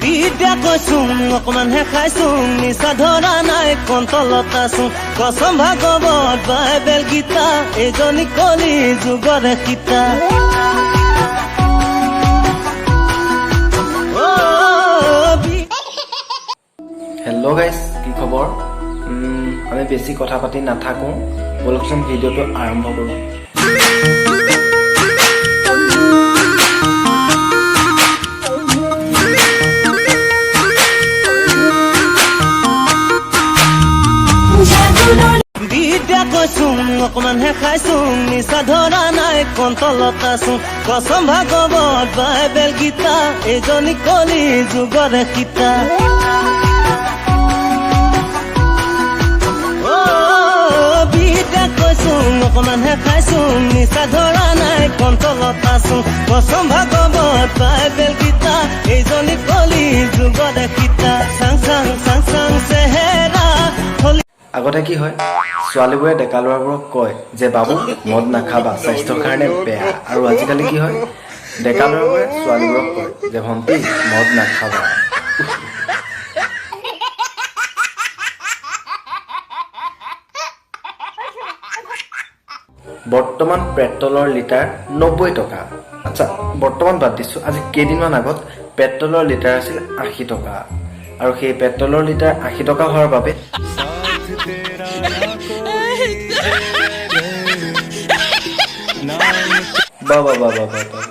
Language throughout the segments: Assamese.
বিদ্যা কৈছোঁ অকমানহে খাইছোঁ নিচা ধৰা নাই কণ্টলত আছোঁ কচম ভাগৱত বাইবেল গীতা এজনী কলি যুগৰে সীতা हेलो गाइस की खबर আমি বেছি কথা পাতি নাথাকো বলকচোন ভিডিওটো আৰম্ভ কৰো বিদ্যা কৈছোঁ অকমানহে খাইছোঁ নিচা ধৰা নাই কণ্টলত আছোঁ কচম ভাগৱত বাইবেল গীতা এজনী কলি যুগৰে সীতা অকমানহে খাইছোঁ নিচা ধৰা নাই কণ্টলত আছোঁ কচম ভাগৱত বাইবেল গীতা এইজনী কলি যুগৰে সীতা চাং চাং চাং চাং চেহেৰা আগতে কি হয় ছোৱালীবোৰে ডেকা ল'ৰাবোৰক কয় যে বাবু মদ নাখাবা স্বাস্থ্যৰ কাৰণে বেয়া আৰু আজিকালি কি হয় ডেকা ল'ৰাবোৰে ছোৱালীবোৰক কয় যে ভণ্টি মদ নাখাবা বৰ্তমান পেট্ৰলৰ লিটাৰ 90 টকা আচ্ছা বৰ্তমান বাদ দিছো আজি কেইদিনমান আগত পেট্ৰলৰ লিটাৰ আছিল 80 টকা আৰু সেই পেট্ৰলৰ লিটাৰ 80 টকা হোৱাৰ বাবে বাবা বাবা বাবা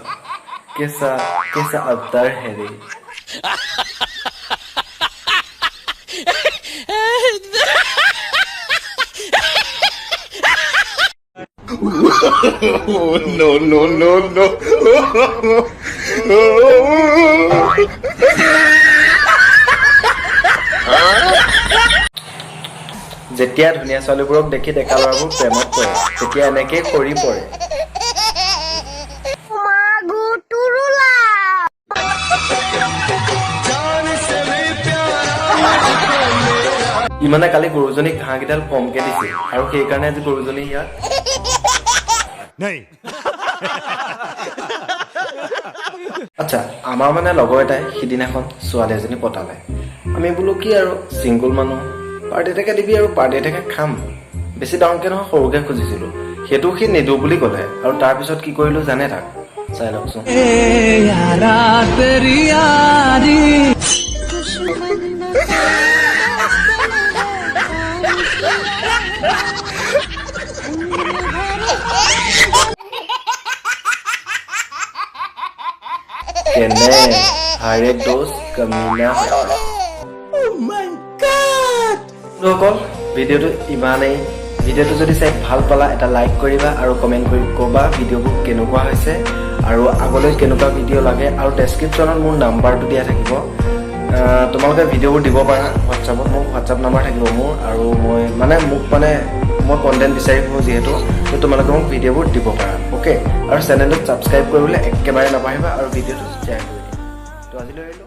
कैसा कैसा अवतार है रे no no no no যেতিয়া ধুনীয়া ছোৱালীবোৰক দেখি ডেকা ল'ৰাবোৰ প্ৰেমত পৰে তেতিয়া এনেকে কৰি পৰে ইমানে কালি গৰুজনীক ঘাঁহকেইডাল কমকে দিছে আৰু সেইকাৰণে আজি গৰুজনী ইয়াত আচ্ছা আমাৰ মানে লগৰ এটাই সিদিনাখন ছোৱালী এজনী পতালে আমি বোলো কি আৰু চিংগল মানুহ পাৰ্টি এটাকে দিবি আৰু পাৰ্টি এটাকে খাম বেছি ডাঙৰকে নহয় সৰুকে খুজিছিলো সেইটো সি নিদো বুলি ক'লে আৰু তাৰপিছত কি কৰিলো জানে তাক চাই লওকচোন কেনে হাৰে দোষ কমিনা সকল ভিডিওটো ইমানেই ভিডিওটো যদি চাই ভাল পালা এটা লাইক কৰিবা আৰু কমেন্ট কৰি ক'বা ভিডিওবোৰ কেনেকুৱা হৈছে আৰু আগলৈ কেনেকুৱা ভিডিও লাগে আৰু ডেসক্ৰিপচনত মোৰ নাম্বাৰটো দিয়া থাকিব তোমালোকে ভিডিওবোৰ দিব পাৰা হোৱাটছআপত মোৰ হোৱাটছআপ নাম্বাৰ থাকিব মোৰ আৰু মই কন্টেন্ট বিচাৰি ফুৰো যিহেতু তোমালোকে মোক ভিডিওবোৰ দিব পাৰা ওকে আৰু চেনেলটো সাবস্ক্ৰাইব কৰিবলৈ একেবাৰে নাপাহৰিবা আৰু ভিডিওটো শ্বেয়াৰ কৰি দিবা তো আজিলৈ